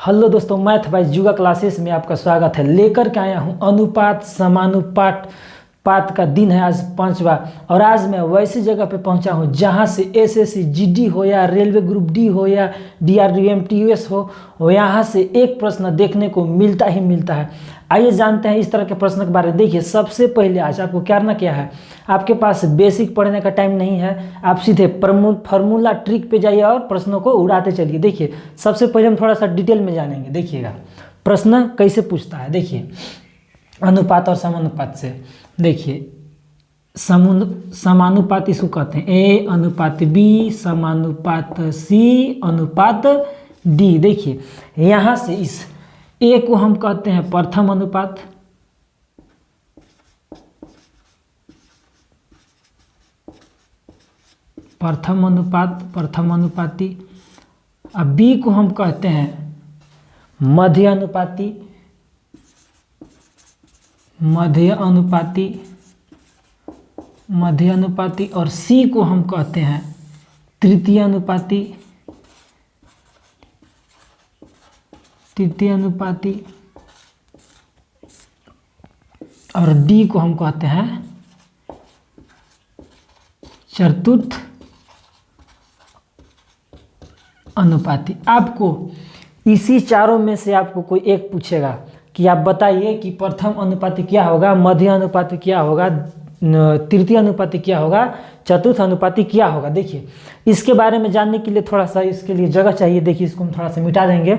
Hello दोस्तों, math bye जुगा classes में आपका स्वागत है। लेकर के आया हूँ अनुपात समानुपात का दिन है आज 5वां। और आज मैं वैसी जगह पे पहुंचा हूँ जहां से एसएससी जीडी हो या रेलवे ग्रुप डी हो या डीआरडीओ एमटीयूएस हो यहाँ से एक प्रश्न देखने को मिलता ही मिलता है। आइए जानते हैं इस तरह के प्रश्न के बारे में। देखिए, सबसे पहले आज आपको करना क्या है, आपके पास बेसिक पढ़ने का टाइम नहीं है, आप सीधे फार्मूला ट्रिक पे जाइए और प्रश्नों को उड़ाते चलिए। देखिए, सबसे पहले हम थोड़ा सा डिटेल में जानेंगे। देखिएगा प्रश्न कैसे पूछता है। देखिए, अनुपात और समानुपात से। देखिए, समानुपात इसको कहते हैं ए अनुपात बी समानुपात सी अनुपात डी। देखिए, यहाँ से इस ए को हम कहते हैं प्रथम अनुपात, प्रथम अनुपाती। अब बी को हम कहते हैं मध्य अनुपाती और सी को हम कहते हैं तृतीय अनुपाती और डी को हम कहते हैं चतुर्थ अनुपाती। आपको इसी चारों में से आपको कोई एक पूछेगा कि आप बताइए कि प्रथम अनुपाती क्या होगा, मध्य अनुपाती क्या होगा, तृतीय अनुपाती क्या होगा, चतुर्थ अनुपाती क्या होगा। देखिए, इसके बारे में जानने के लिए थोड़ा सा इसके लिए जगह चाहिए। देखिए, इसको हम थोड़ा सा मिटा देंगे।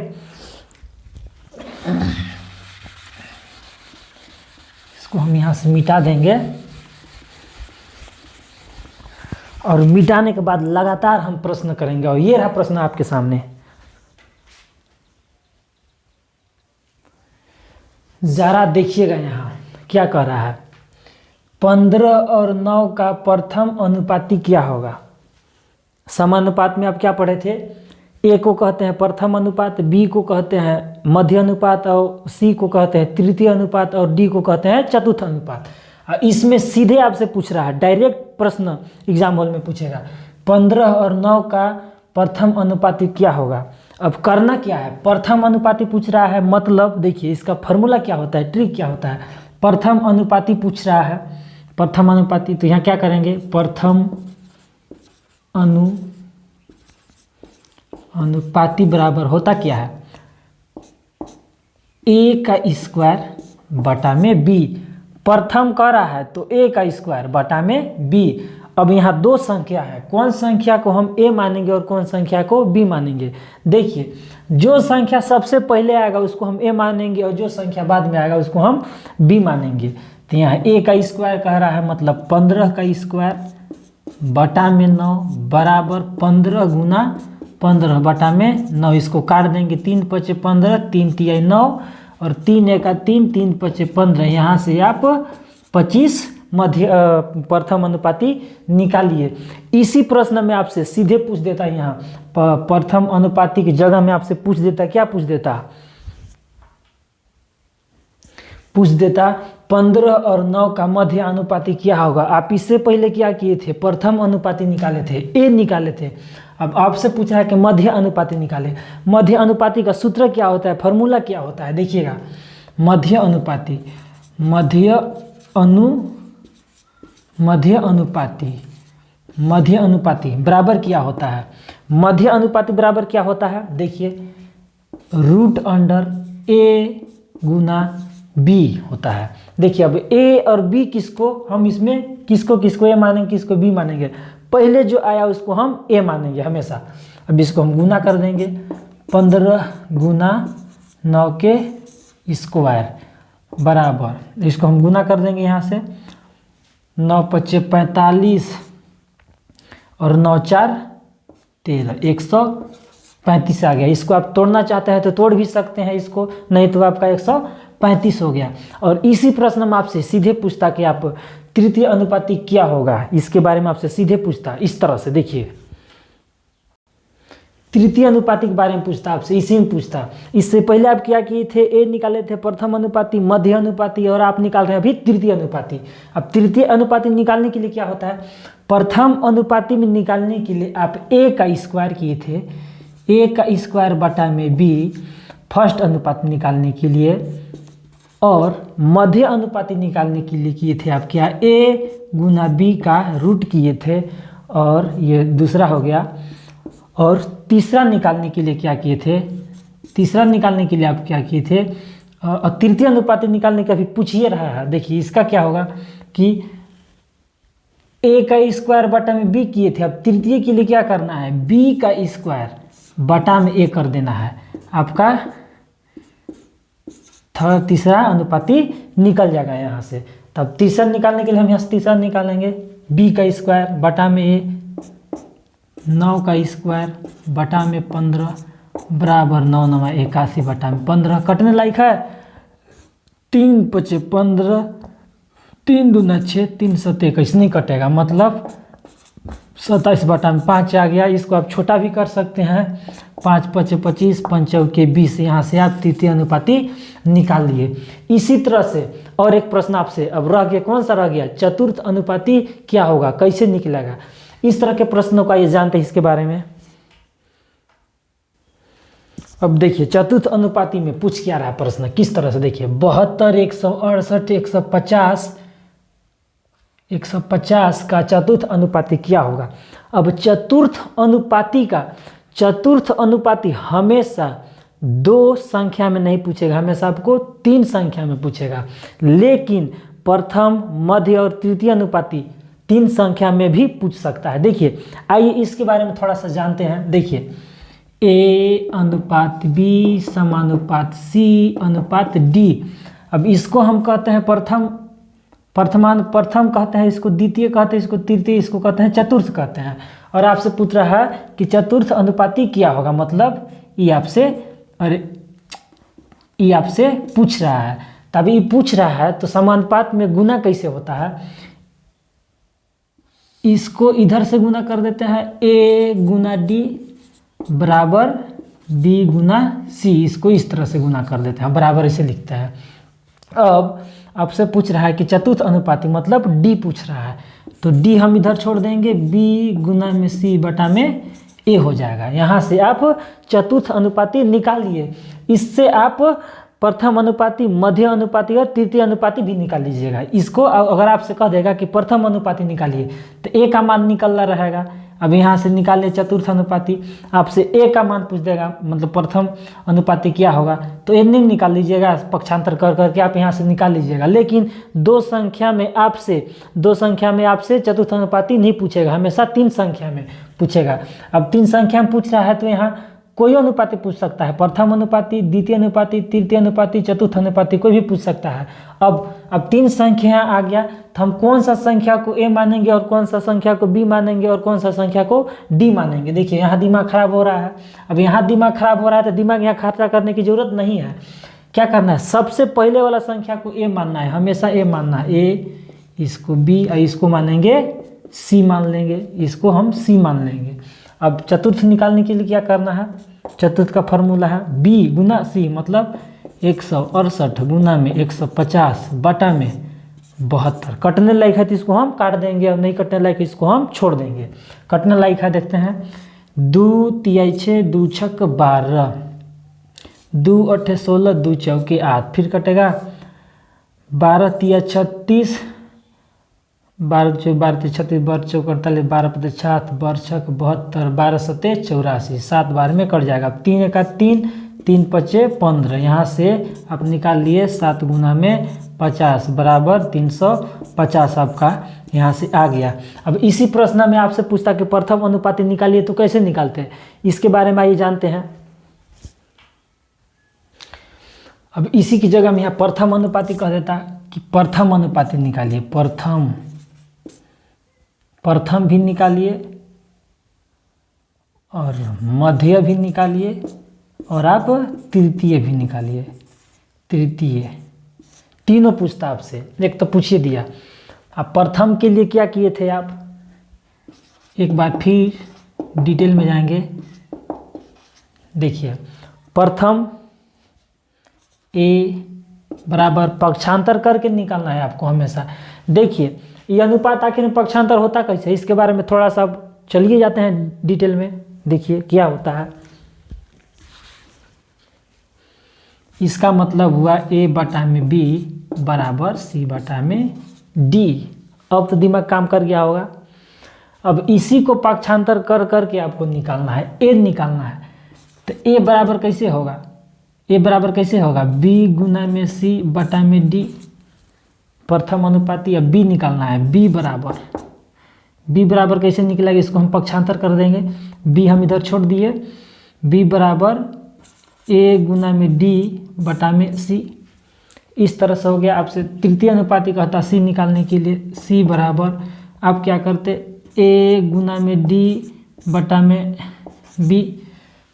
इसको हम यहाँ से मिटा देंगे और मिटाने के बाद लगातार हम प्रश्न करेंगे। और ये रहा प्रश्न आपके सामने। जरा देखिएगा यहाँ क्या कह रहा है। 15 और 9 का प्रथम अनुपाती क्या होगा। समानुपात में आप क्या पढ़े थे, ए को कहते हैं प्रथम अनुपात, बी को कहते हैं मध्य अनुपात और सी को कहते हैं तृतीय अनुपात और डी को कहते हैं चतुर्थ अनुपात। इसमें सीधे आपसे पूछ रहा है, डायरेक्ट प्रश्न एग्जाम हॉल में पूछेगा 15 और 9 का प्रथम अनुपाती क्या होगा। अब करना क्या है, प्रथम अनुपाती पूछ रहा है, मतलब देखिए इसका फॉर्मूला क्या होता है, ट्रिक क्या होता है। प्रथम अनुपाती पूछ रहा है, प्रथम अनुपाती, तो यहाँ क्या करेंगे, प्रथम अनुपाती बराबर होता क्या है, ए का स्क्वायर बटा में बी। प्रथम कह रहा है तो ए का स्क्वायर बटा में बी। अब यहाँ दो संख्या है, कौन संख्या को हम ए मानेंगे और कौन संख्या को बी मानेंगे। देखिए, जो संख्या सबसे पहले आएगा उसको हम ए मानेंगे और जो संख्या बाद में आएगा उसको हम बी मानेंगे। तो यहाँ ए का स्क्वायर कह रहा है, मतलब 15 का स्क्वायर बटा में 9 बराबर 15 गुना 15 बटा में 9। इसको काट देंगे, 3 पचे 15, 3 तिया 9 और 3 एका 3, 3 पचे 15। यहाँ से आप 25 मध्य प्रथम अनुपाती निकालिए। इसी प्रश्न में आपसे सीधे पूछ देता है, यहाँ प्रथम अनुपाती की जगह में आपसे पूछ देता, क्या पूछ देता, पूछ देता 15 और 9 का मध्य अनुपाती क्या होगा। आप इससे पहले क्या किए थे, प्रथम अनुपाती निकाले थे, ए निकाले थे। अब आपसे पूछा है कि मध्य अनुपाती निकाले। मध्य अनुपाती का सूत्र क्या होता है, फॉर्मूला क्या होता है। देखिएगा, मध्य अनुपाती बराबर क्या होता है, मध्य अनुपाती बराबर क्या होता है। देखिए, √a गुना बी होता है। देखिए, अब ए और बी किसको हम इसमें किसको ए मानेंगे, किसको बी मानेंगे। पहले जो आया उसको हम ए मानेंगे हमेशा। अब इसको हम गुना कर देंगे, 15 गुना 9 के स्क्वायर बराबर, इसको हम गुना कर देंगे यहाँ से, 9 पचे 45 और 9 4 13, 135 आ गया। इसको आप तोड़ना चाहते हैं तो तोड़ भी सकते हैं इसको, नहीं तो आपका 135 हो गया। और इसी प्रश्न में आपसे सीधे पूछता कि आप तृतीय अनुपाती क्या होगा, इसके बारे में आपसे सीधे पूछता इस तरह से। देखिए, तृतीय अनुपाती के बारे में पूछता आपसे, इसी में पूछता। इससे पहले आप क्या किए थे, ए निकाले थे प्रथम अनुपाती, मध्य अनुपाती और आप निकाल रहे हैं अभी तृतीय अनुपाती। अब तृतीय अनुपाती निकालने के लिए क्या होता है, प्रथम अनुपाती में निकालने के लिए आप ए का स्क्वायर किए थे, ए का स्क्वायर बटा में बी, फर्स्ट अनुपात निकालने के लिए और मध्य अनुपाती निकालने के लिए किए थे आप क्या, ए गुना बी का रूट किए थे, और ये दूसरा हो गया। और तीसरा निकालने के लिए क्या किए थे, तीसरा निकालने के लिए आप क्या किए थे, और तृतीय अनुपाती निकालने का भी पूछिए रहा है। देखिए इसका क्या होगा कि ए का स्क्वायर बटा में बी किए थे, अब तृतीय के लिए क्या करना है, बी का स्क्वायर बटा में ए कर देना है, आपका तीसरा अनुपाती निकल जाएगा यहाँ से। तब तीसरा निकालने के लिए हम यहाँ से तीसरा निकालेंगे, बी का स्क्वायर बटा में ए, 9 का स्क्वायर बटा में 15 बराबर 9 9 81 बटा में 15। कटने लायक है, 3 5 15, 3 दूना 6, 3 7 21 नहीं कटेगा, मतलब 27 बटा में 5 आ गया। इसको आप छोटा भी कर सकते हैं, 5 5 25, 5 चौके 20, यहाँ से आप तृतीय अनुपाती निकाल लिए। इसी तरह से और एक प्रश्न आपसे अब रह गया, कौन सा रह गया, चतुर्थ अनुपाती क्या होगा, कैसे निकलेगा। इस तरह के प्रश्नों का ये जानते हैं इसके बारे में। अब देखिए चतुर्थ अनुपाती में पूछ क्या रहा है प्रश्न, किस तरह से देखिए, 72 168 150 का चतुर्थ अनुपाती क्या होगा। अब चतुर्थ अनुपाती हमेशा 2 संख्या में नहीं पूछेगा, हमेशा आपको 3 संख्या में पूछेगा, लेकिन प्रथम मध्य और तृतीय अनुपाती 3 संख्या में भी पूछ सकता है। देखिए आइए इसके बारे में थोड़ा सा जानते हैं। देखिए ए अनुपात बी समानुपात सी अनुपात डी। अब इसको हम कहते हैं प्रथम कहते हैं, इसको द्वितीय कहते हैं, इसको तृतीय, इसको कहते हैं चतुर्थ कहते हैं। और आपसे पूछ रहा है कि चतुर्थ अनुपाती क्या होगा, मतलब ये आपसे पूछ रहा है। तभी पूछ रहा है तो समानुपात में गुना कैसे होता है, इसको इधर से गुना कर देते हैं, ए गुना डी बराबर बी गुना सी, इसको इस तरह से गुना कर देते हैं, बराबर इसे लिखते हैं। अब आपसे पूछ रहा है कि चतुर्थ अनुपाती मतलब डी पूछ रहा है, तो डी हम इधर छोड़ देंगे, बी गुना में सी बटा में ए हो जाएगा। यहाँ से आप चतुर्थ अनुपाती निकालिए। इससे आप प्रथम अनुपाती, मध्य अनुपाती और तृतीय अनुपाती भी निकाल लीजिएगा। इसको अगर आपसे कह देगा कि प्रथम अनुपाती निकालिए तो ए का मान निकलना रहेगा। अब यहाँ से निकालिए चतुर्थ अनुपाती, आपसे ए का मान पूछ देगा, मतलब प्रथम अनुपाती क्या होगा, तो ए नहीं निकाल लीजिएगा, पक्षांतर कर करके आप यहाँ से निकाल लीजिएगा। लेकिन 2 संख्या में आपसे चतुर्थ अनुपाती नहीं पूछेगा, हमेशा 3 संख्या में पूछेगा। अब 3 संख्या में पूछ रहा है तो यहाँ कोई अनुपाती पूछ सकता है, प्रथम अनुपाती, द्वितीय अनुपाती, तृतीय अनुपाती, चतुर्थ अनुपाती, कोई भी पूछ सकता है। अब 3 संख्या आ गया तो हम कौन सा संख्या को ए मानेंगे और कौन सा संख्या को बी मानेंगे और कौन सा संख्या को डी मानेंगे। देखिए यहाँ दिमाग खराब हो रहा है। अब यहाँ दिमाग खराब हो रहा है तो दिमाग यहाँ खर्चा करने की जरूरत नहीं है। क्या करना है, सबसे पहले वाला संख्या को ए मानना है, हमेशा ए मानना है, ए, इसको बी और इसको मानेंगे सी मान लेंगे, इसको हम सी मान लेंगे। अब चतुर्थ निकालने के लिए क्या करना है, चतुर्थ का फॉर्मूला है बी गुना सी, मतलब 168 गुना में 150 बटा में 72। कटने लायक है तो इसको हम काट देंगे और नहीं कटने लायक इसको हम छोड़ देंगे। कटने लायक है देखते हैं, 2 तिहाई 6, 2 छक 12, 2 अठे 16, 2 चौके 8, फिर कटेगा 12 तिया 36, 12 36, 12 चौक 48, 12 पते 60, 12 छक 72, 12 सते 84, 7 बार में कट जाएगा। 3 का 3, 3 पचे 15, यहाँ से आप निकाल लिए 7 गुना में 50 बराबर 350 आपका यहाँ से आ गया। अब इसी प्रश्न में आपसे पूछता कि प्रथम अनुपाती निकालिए तो कैसे निकालते हैं, इसके बारे में आइए जानते हैं। अब इसी की जगह में यहाँ प्रथम अनुपाती कह देता कि प्रथम अनुपाती निकालिए, प्रथम भी निकालिए और मध्य भी निकालिए और आप तृतीय भी निकालिए। तृतीय तीनों पूछता आपसे, एक तो पूछिए दिया। आप प्रथम के लिए क्या किए थे, आप एक बार फिर डिटेल में जाएंगे। देखिए प्रथम ए बराबर पक्षांतर करके निकालना है आपको हमेशा। देखिए ये अनुपात आखिर में पक्षांतर होता कैसे, इसके बारे में थोड़ा सा चलिए जाते हैं डिटेल में। देखिए क्या होता है, इसका मतलब हुआ A बटा में B बराबर C बटा में D। अब तो दिमाग काम कर गया होगा। अब इसी को पक्षांतर कर करके आपको निकालना है, A निकालना है। तो A बराबर कैसे होगा, A बराबर कैसे होगा, B गुना में C बटा में D, प्रथम अनुपाती। अब B निकालना है, B बराबर कैसे निकलेगा, इसको हम पक्षांतर कर देंगे। B हम इधर छोड़ दिए, B बराबर A गुना में D बटा में C। इस तरह से हो गया। आपसे तृतीय अनुपाती कहता C निकालने के लिए, C बराबर आप क्या करते, A गुना में D बटा में B।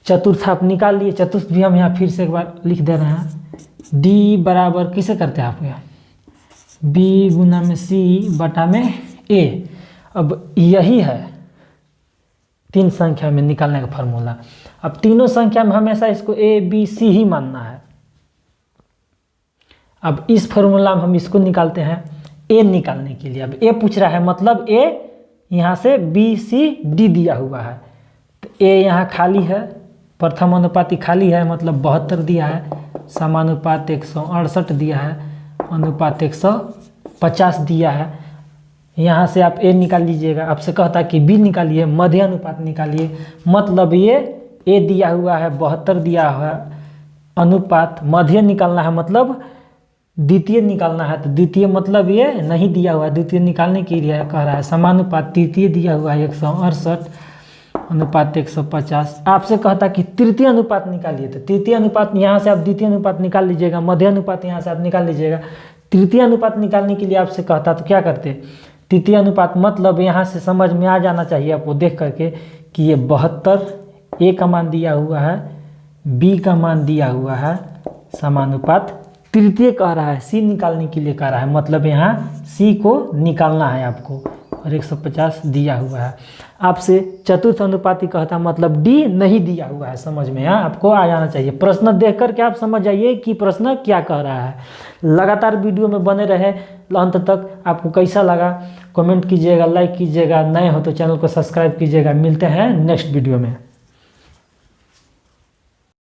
चतुर्थ आप निकाल लिए, चतुर्थ भी हम यहाँ फिर से एक बार लिख दे रहे हैं। D बराबर किसे करते हैं आप यहाँ, B गुना में C बटा में A। अब यही है तीन संख्या में निकालने का फॉर्मूला। अब तीनों संख्या में हमेशा इसको A B C ही मानना है। अब इस फॉर्मूला में हम इसको निकालते हैं A निकालने के लिए। अब A पूछ रहा है, मतलब A यहाँ से B C D दिया हुआ है, तो A यहाँ खाली है, प्रथम अनुपाती खाली है, मतलब 72 दिया है, समानुपात 168 दिया है, अनुपात 150 दिया है। यहाँ से आप A निकाल लीजिएगा। आपसे कहता है कि B निकालिए, मध्य अनुपात निकालिए, मतलब ये A दिया हुआ है 72 दिया हुआ है, अनुपात मध्य निकालना है, मतलब द्वितीय निकालना है। तो द्वितीय मतलब ये नहीं दिया हुआ है, द्वितीय निकालने के लिए कह रहा है। समानुपात तृतीय दिया हुआ है 168 अनुपात 150। आपसे कहता कि तृतीय अनुपात निकालिए, तो तृतीय अनुपात यहाँ से आप द्वितीय अनुपात निकाल लीजिएगा, मध्य अनुपात यहाँ से आप निकाल लीजिएगा। तृतीय अनुपात निकालने के लिए आपसे कहता तो क्या करते, तृतीय अनुपात मतलब यहाँ से समझ में आ जाना चाहिए आपको देख करके कि ये 72 A का मान दिया हुआ है, B का मान दिया हुआ है, समानुपात तृतीय कह रहा है, C निकालने के लिए कह रहा है, मतलब यहाँ C को निकालना है आपको, और 150 दिया हुआ है। आपसे चतुर्थ अनुपाती कहता मतलब D नहीं दिया हुआ है, समझ में यहाँ आपको आ जाना चाहिए। प्रश्न देख करके आप समझ जाइए कि प्रश्न क्या कह रहा है। लगातार वीडियो में बने रहे अंत तक। आपको कैसा लगा कमेंट कीजिएगा, लाइक कीजिएगा, नए हो तो चैनल को सब्सक्राइब कीजिएगा। मिलते हैं नेक्स्ट वीडियो में।